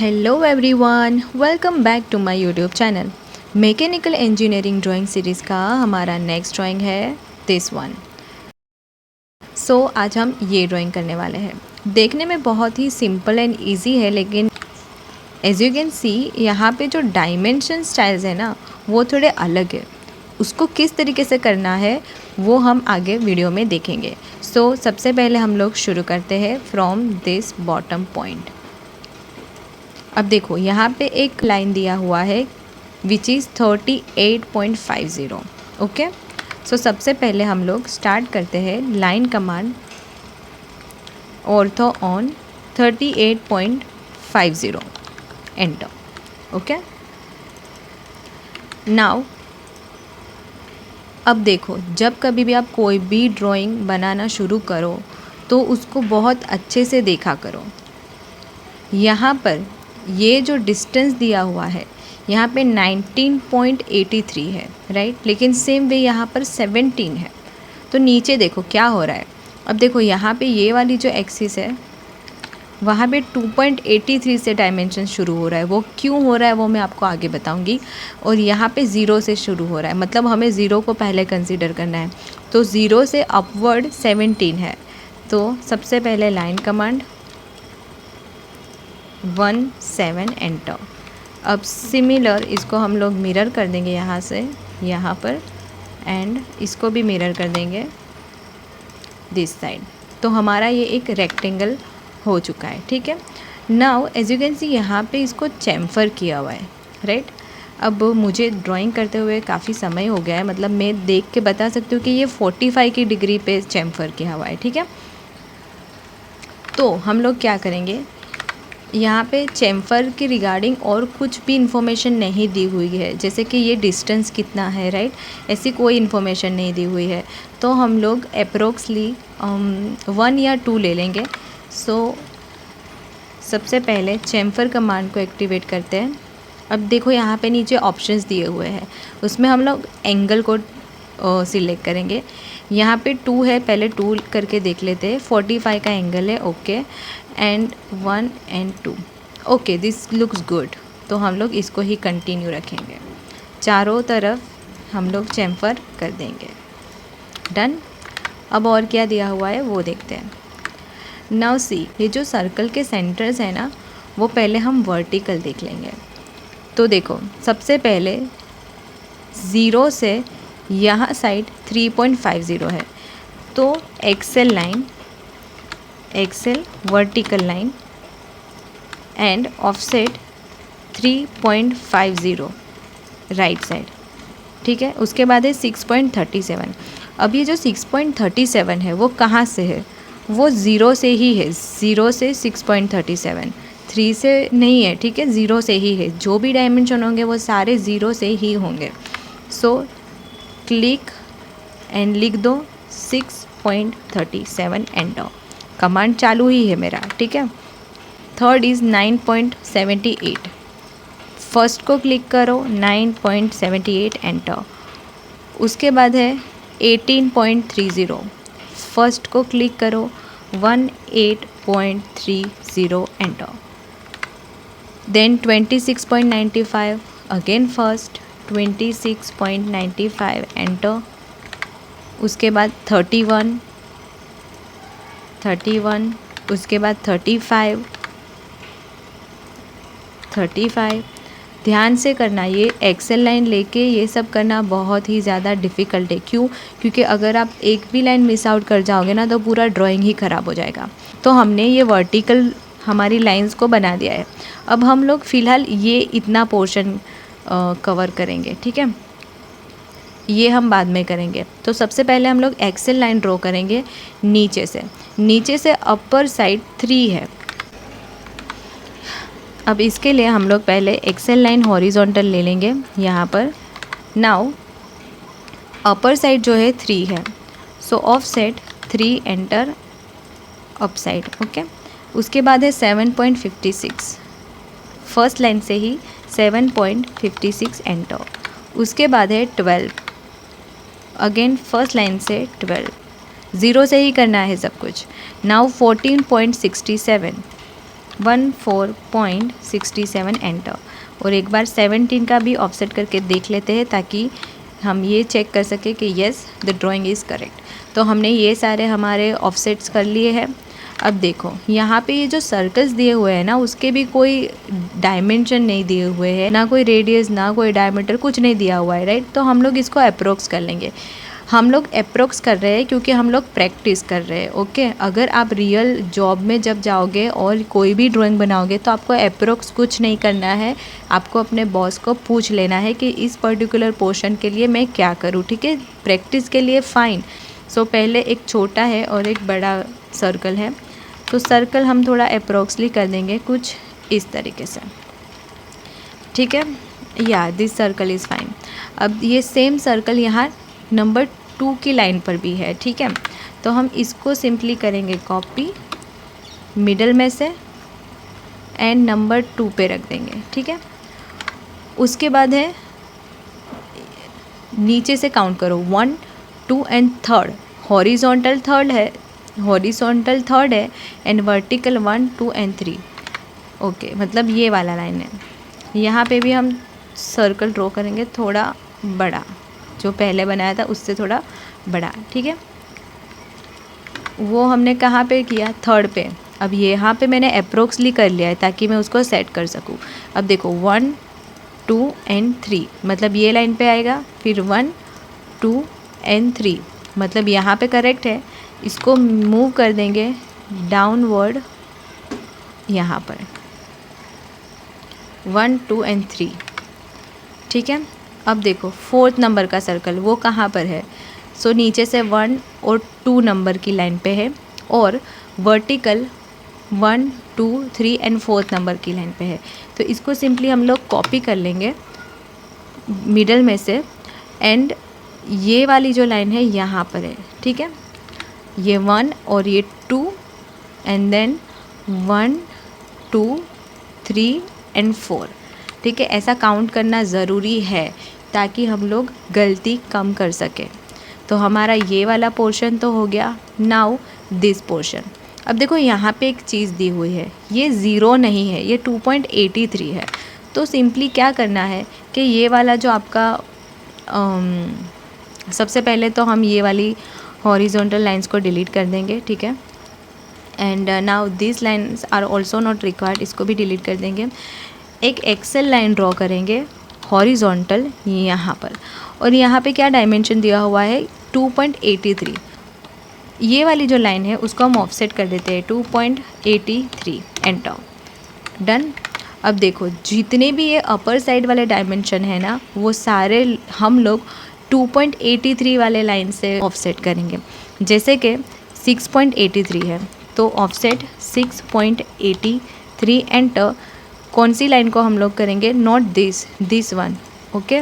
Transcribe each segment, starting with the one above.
Hello everyone, welcome back to my YouTube channel. Mechanical engineering drawing series का हमारा next drawing है this one. आज हम ये ड्राइंग करने वाले हैं। देखने में बहुत ही सिंपल एंड इजी है, लेकिन एज यू कैन सी यहाँ पे जो डायमेंशन स्टाइल्स है ना, वो थोड़े अलग है। उसको किस तरीके से करना है वो हम आगे वीडियो में देखेंगे। सबसे पहले हम लोग शुरू करते हैं फ्रॉम दिस बॉटम पॉइंट। अब देखो यहाँ पे एक लाइन दिया हुआ है विच इज़ 38.50। ओके, सबसे पहले हम लोग स्टार्ट करते हैं line command ortho on 38.50 enter. Okay, now अब देखो, जब कभी भी आप कोई भी ड्राइंग बनाना शुरू करो तो उसको बहुत अच्छे से देखा करो। यहाँ पर ये जो डिस्टेंस दिया हुआ है यहाँ पे 19.83 है, राइट, लेकिन सेम वे यहाँ पर 17 है। तो नीचे देखो क्या हो रहा है। अब देखो यहाँ पे ये वाली जो एक्सिस है वहाँ पे 2.83 से डायमेंशन शुरू हो रहा है। वो क्यों हो रहा है वो मैं आपको आगे बताऊंगी। और यहाँ पे 0 से शुरू हो रहा है, मतलब हमें 0 को पहले कंसीडर करना है। तो 0 से अपवर्ड 17 है। तो सबसे पहले लाइन कमांड 17 एंटर। अब सिमिलर इसको हम लोग मिरर कर देंगे यहाँ से यहाँ पर, एंड इसको भी मिरर कर देंगे दिस साइड। तो हमारा ये एक रेक्टेंगल हो चुका है। ठीक है, now as you can see यहाँ पे इसको चैम्फर किया हुआ है, राइट। अब मुझे ड्राइंग करते हुए काफ़ी समय हो गया है, मतलब मैं देख के बता सकती हूँ कि ये 45 की डिग्री पे चैम्फर किया हुआ है। ठीक है, तो हम लोग क्या करेंगे, यहाँ पे चैम्फर के रिगार्डिंग और कुछ भी इन्फॉर्मेशन नहीं दी हुई है, जैसे कि ये डिस्टेंस कितना है, राइट, ऐसी कोई इन्फॉर्मेशन नहीं दी हुई है। तो हम लोग अप्रोक्सली 1 या 2 ले लेंगे। सबसे पहले चैम्फर कमांड को एक्टिवेट करते हैं। अब देखो यहाँ पे नीचे ऑप्शंस दिए हुए हैं, उसमें हम लोग एंगल को सिलेक्ट करेंगे। यहाँ पे 2 है, पहले 2 करके देख लेते हैं। 45 का एंगल है, okay, and 1 and 2, okay, this looks good. तो हम लोग इसको ही कंटिन्यू रखेंगे, चारों तरफ हम लोग चैम्फर कर देंगे। डन। अब और क्या दिया हुआ है वो देखते हैं। नाउ सी, ये जो सर्कल के सेंटर्स है ना, वो पहले हम वर्टिकल देख लेंगे। तो देखो सबसे पहले 0 से यहाँ साइड 3.50 है, तो x line, x vertical line and offset 3.50 right side. ठीक है, उसके बाद है 6.37। अब ये जो 6.37 है वो कहाँ से है, वो 0 से ही है। 0 से 6.37, 3 से नहीं है। ठीक है, 0 से ही है। जो भी डायमेंशन होंगे वो सारे 0 से ही होंगे। क्लिक एंड लिख दो 6.37 एंटर। कमांड चालू ही है मेरा। ठीक है, थर्ड इज़ 9.78। फर्स्ट को क्लिक करो 9.78 एंटर। उसके बाद है 18.30। फर्स्ट को क्लिक करो 18.30 enter. Then 26.95, again first 26.95 enter. उसके बाद 31, उसके बाद 35। ध्यान से करना, ये एक्सेल लाइन लेके ये सब करना बहुत ही ज़्यादा डिफ़िकल्ट है। क्यों? क्योंकि अगर आप एक भी लाइन मिस आउट कर जाओगे ना तो पूरा ड्राइंग ही ख़राब हो जाएगा। तो हमने ये वर्टिकल हमारी लाइंस को बना दिया है। अब हम लोग फ़िलहाल ये इतना पोर्शन कवर करेंगे। ठीक है, ये हम बाद में करेंगे। तो सबसे पहले हम लोग एक्सेल लाइन ड्रॉ करेंगे नीचे से अपर साइड 3 है। अब इसके लिए हम लोग पहले एक्सेल लाइन हॉरिजॉन्टल ले लेंगे यहाँ पर। नाउ अपर साइड जो है 3 है, so offset 3 enter up side. Okay, उसके बाद है 7.56, फर्स्ट लाइन से ही 7.56 एंटर। उसके बाद है 12, अगेन फर्स्ट लाइन से 12, 0 से ही करना है सब कुछ। Now 14.67, 14.67 enter. और एक बार 17 का भी ऑफसेट करके देख लेते हैं ताकि हम ये चेक कर सकें कि yes the drawing is correct. तो हमने ये सारे हमारे ऑफसेट्स कर लिए हैं। अब देखो यहाँ पे ये जो सर्कल्स दिए हुए हैं ना, उसके भी कोई डायमेंशन नहीं दिए हुए हैं, ना कोई रेडियस ना कोई डायमीटर, कुछ नहीं दिया हुआ है, राइट। तो हम लोग इसको अप्रोक्स कर लेंगे। हम लोग अप्रोक्स कर रहे हैं क्योंकि हम लोग प्रैक्टिस कर रहे हैं, ओके। अगर आप रियल जॉब में जब जाओगे और कोई भी ड्राइंग बनाओगे तो आपको अप्रोक्स कुछ नहीं करना है। आपको अपने बॉस को पूछ लेना है कि इस पर्टिकुलर पोर्शन के लिए मैं क्या करूँ, ठीक है। प्रैक्टिस के लिए फ़ाइन। सो पहले एक छोटा है और एक बड़ा सर्कल है, तो सर्कल हम थोड़ा अप्रोक्सली कर देंगे कुछ इस तरीके से, ठीक है। या दिस सर्कल इज़ फाइन। अब ये सेम सर्कल यहाँ नंबर 2 की लाइन पर भी है, ठीक है। तो हम इसको सिंपली करेंगे कॉपी मिडल में से एंड नंबर 2 पे रख देंगे, ठीक है। उसके बाद है नीचे से काउंट करो 1 2 एंड थर्ड, हॉरिजॉन्टल थर्ड है, हॉरिजॉन्टल थर्ड है एंड वर्टिकल 1 2 एंड 3, ओके। मतलब ये वाला लाइन है। यहाँ पे भी हम सर्कल ड्रॉ करेंगे थोड़ा बड़ा, जो पहले बनाया था उससे थोड़ा बड़ा, ठीक है। वो हमने कहाँ पे किया, थर्ड पे। अब यहाँ पे मैंने अप्रोक्सली कर लिया है ताकि मैं उसको सेट कर सकूँ। अब देखो 1 2 एंड 3, मतलब ये लाइन पे आएगा, फिर 1 2 एंड 3, मतलब यहाँ पे करेक्ट है। इसको मूव कर देंगे डाउनवर्ड यहाँ पर 1 2 एंड 3, ठीक है। अब देखो 4th नंबर का सर्कल वो कहाँ पर है, सो नीचे से 1 और 2 नंबर की लाइन पे है और वर्टिकल 1 2 3 एंड 4th नंबर की लाइन पे है। तो इसको सिंपली हम लोग कॉपी कर लेंगे मिडल में से एंड ये वाली जो लाइन है यहाँ पर है, ठीक है। ये 1 और ये 2 एंड देन 1 2 3 एंड 4, ठीक है। ऐसा काउंट करना ज़रूरी है ताकि हम लोग गलती कम कर सकें। तो हमारा ये वाला पोर्शन तो हो गया। Now this portion. अब देखो यहाँ पे एक चीज़ दी हुई है, ये 0 नहीं है, ये 2.83 है। तो सिंपली क्या करना है कि ये वाला जो आपका सबसे पहले तो हम ये वाली हॉरिजॉन्टल लाइंस को डिलीट कर देंगे, ठीक है। And now this lines are also not required, इसको भी डिलीट कर देंगे। एक एक्सेल लाइन ड्रॉ करेंगे हॉरिजॉन्टल यहाँ पर, और यहाँ पे क्या डायमेंशन दिया हुआ है 2.83। ये वाली जो लाइन है उसको हम ऑफसेट कर देते हैं 2.83, एंटर, डन। अब देखो जितने भी ये अपर साइड वाले डायमेंशन है ना, वो सारे हम लोग 2.83 वाले लाइन से ऑफसेट करेंगे। जैसे कि 6.83 है तो ऑफसेट 6.83, एंटर। कौन सी लाइन को हम लोग करेंगे, नॉट दिस वन, ओके।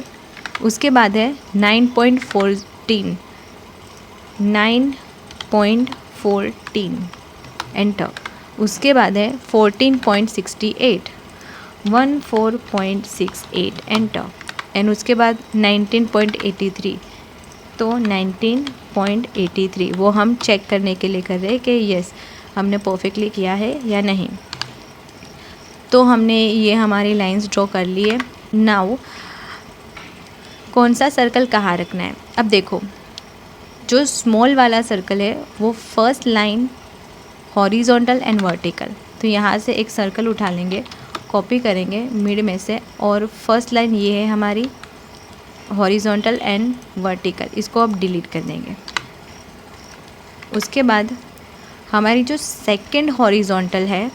उसके बाद है 9.14, 9.14, एंटर। उसके बाद है 14.68, 14.68, एंटर। एंड उसके बाद 19.83, तो 19.83 वो हम चेक करने के लिए कर रहे हैं कि यस हमने परफेक्टली किया है या नहीं। तो हमने ये हमारी लाइंस ड्रॉ कर ली है। नाउ कौन सा सर्कल कहाँ रखना है। अब देखो जो स्मॉल वाला सर्कल है वो first line horizontal and vertical, तो यहाँ से एक सर्कल उठा लेंगे, कॉपी करेंगे मिड में से, और फर्स्ट लाइन ये है हमारी हॉरिजॉन्टल एंड वर्टिकल, इसको अब डिलीट कर देंगे। उसके बाद हमारी जो सेकंड हॉरिजॉन्टल है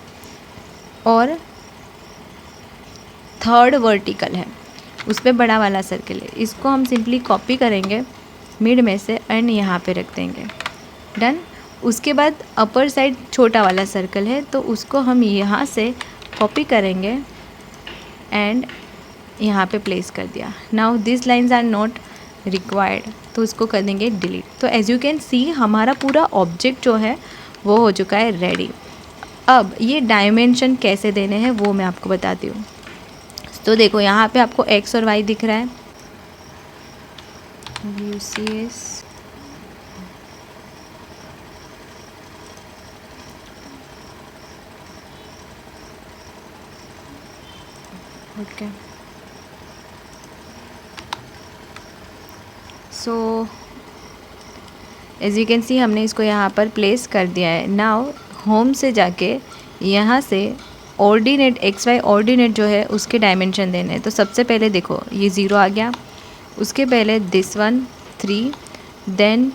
और थर्ड वर्टिकल है उस पर बड़ा वाला सर्कल है, इसको हम सिंपली कॉपी करेंगे मिड में से एंड यहाँ पे रख देंगे, डन। उसके बाद अपर साइड छोटा वाला सर्कल है तो उसको हम यहाँ से कॉपी करेंगे एंड यहाँ पे प्लेस कर दिया। Now this lines are not required, तो उसको कर देंगे डिलीट। तो एज यू कैन सी हमारा पूरा ऑब्जेक्ट जो है वो हो चुका है रेडी। अब ये डायमेंशन कैसे देने हैं वो मैं आपको बताती हूँ। तो देखो यहाँ पे आपको एक्स और वाई दिख रहा है, UCS okay, so as you can see हमने इसको यहाँ पर प्लेस कर दिया है। नाउ होम से जाके यहाँ से ऑर्डिनेट एक्स वाई ऑर्डिनेट जो है उसके डायमेंशन देने हैं। तो सबसे पहले देखो ये 0 आ गया, उसके पहले this one 3, then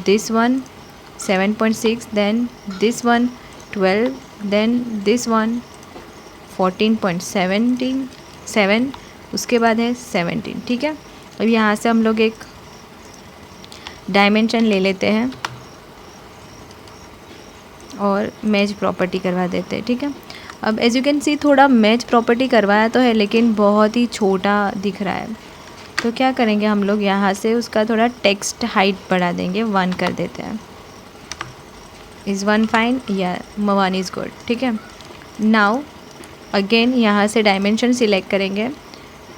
this one 7.6, then this one 12, then this one 14.7, उसके बाद है 17। ठीक है, अब यहाँ से हम लोग एक डायमेंशन ले लेते हैं और मैच प्रॉपर्टी करवा देते हैं। ठीक है, अब एज यू कैन सी थोड़ा मैच प्रॉपर्टी करवाया तो है लेकिन बहुत ही छोटा दिख रहा है। तो क्या करेंगे हम लोग, यहाँ से उसका थोड़ा टेक्स्ट हाइट बढ़ा देंगे, 1 कर देते हैं। इज़ 1 फाइन या 1 इज़ गुड। ठीक है, नाउ अगेन यहाँ से डायमेंशन सिलेक्ट करेंगे।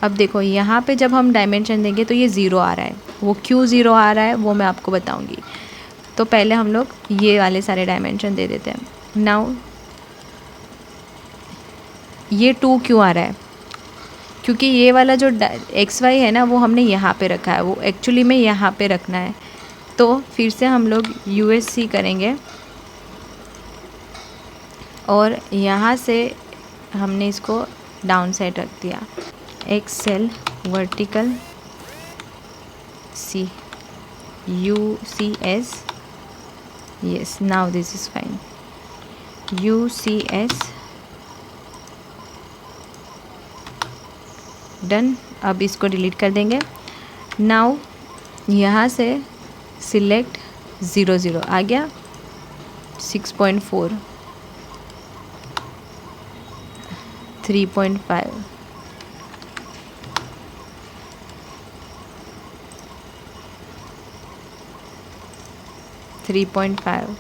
अब देखो यहाँ पे जब हम डायमेंशन देंगे तो ये 0 आ रहा है, वो क्यों 0 आ रहा है वो मैं आपको बताऊँगी। तो पहले हम लोग ये वाले सारे डायमेंशन दे देते हैं। नाउ ये 2 क्यों आ रहा है, क्योंकि ये वाला जो एक्स वाई है ना वो हमने यहाँ पे रखा है, वो एक्चुअली में यहाँ पे रखना है। तो फिर से हम लोग USC करेंगे और यहाँ से हमने इसको डाउन साइड रख दिया। X cell vertical C UCS, yes, now this is fine, UCS done. अब इसको डिलीट कर देंगे। नाउ यहाँ से सिलेक्ट 0 0 आ गया, 6.4, 3.5, 3.5।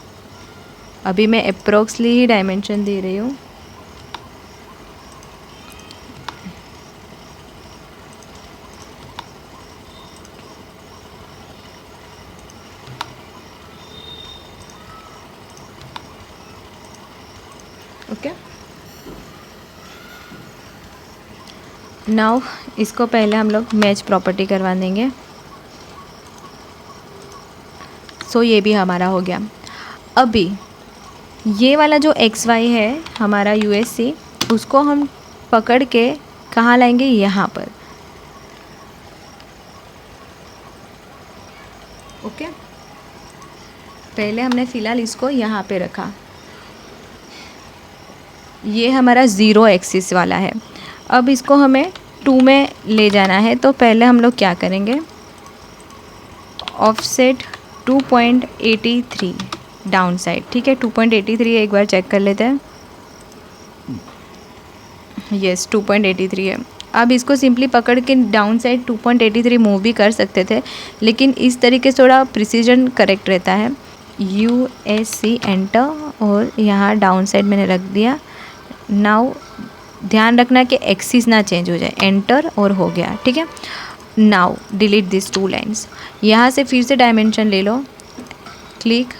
अभी मैं अप्रोक्सली ही डायमेंशन दे रही हूँ। ओके, नाउ इसको पहले हम लोग मैच प्रॉपर्टी करवा देंगे। सो ये भी हमारा हो गया। अभी ये वाला जो एक्स वाई है हमारा USC, उसको हम पकड़ के कहाँ लाएंगे, यहाँ पर। ओके, पहले हमने फ़िलहाल इसको यहाँ पे रखा। ये हमारा 0 एक्सिस वाला है। अब इसको हमें 2 में ले जाना है। तो पहले हम लोग क्या करेंगे, ऑफसेट 2.83 डाउन साइड। ठीक है, 2.83 एक बार चेक कर लेते हैं। यस, 2.83 है। अब इसको सिंपली पकड़ के डाउन साइड 2.83 मूव भी कर सकते थे, लेकिन इस तरीके से थोड़ा प्रिसीजन करेक्ट रहता है। USC एंटर और यहाँ डाउन साइड मैंने रख दिया। नाउ ध्यान रखना कि एक्सिस ना चेंज हो जाए, एंटर और हो गया। ठीक है, नाउ डिलीट दिस 2 लाइन्स। यहाँ से फिर से डायमेंशन ले लो, क्लिक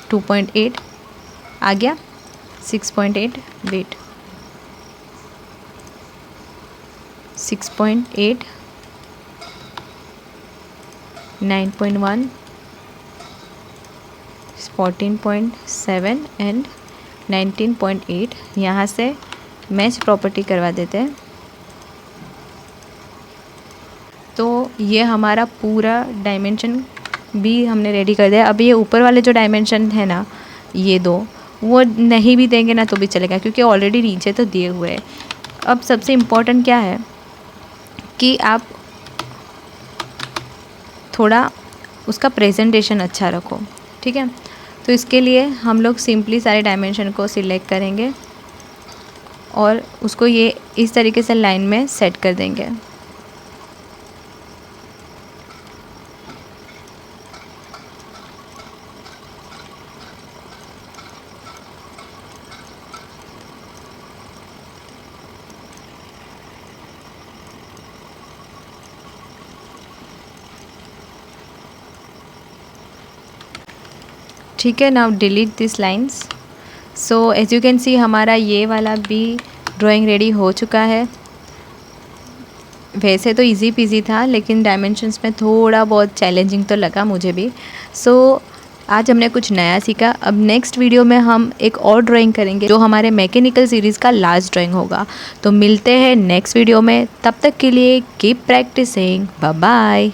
2.8 आ गया, 6.8 वेट, 6.8, 9.1, 14.7 एंड 19.8। यहाँ से मैच प्रॉपर्टी करवा देते हैं। तो ये हमारा पूरा डायमेंशन भी हमने रेडी कर दिया। अब ये ऊपर वाले जो डायमेंशन है ना, ये 2 वो नहीं भी देंगे ना तो भी चलेगा, क्योंकि ऑलरेडी नीचे तो दिए हुए हैं। अब सबसे इम्पोर्टेंट क्या है कि आप थोड़ा उसका प्रेजेंटेशन अच्छा रखो। ठीक है, तो इसके लिए हम लोग सिंपली सारे डायमेंशन को सिलेक्ट करेंगे और उसको ये इस तरीके से लाइन में सेट कर देंगे। ठीक है, now delete this lines. So as you can see हमारा ये वाला भी ड्राइंग रेडी हो चुका है। वैसे तो इजी पीजी था, लेकिन डायमेंशंस में थोड़ा बहुत चैलेंजिंग तो लगा मुझे भी। सो आज हमने कुछ नया सीखा। अब नेक्स्ट वीडियो में हम एक और ड्राइंग करेंगे जो हमारे मैकेनिकल सीरीज़ का लास्ट ड्राइंग होगा। तो मिलते हैं नेक्स्ट वीडियो में, तब तक के लिए कीप प्रैक्टिसिंग, बाय बाय।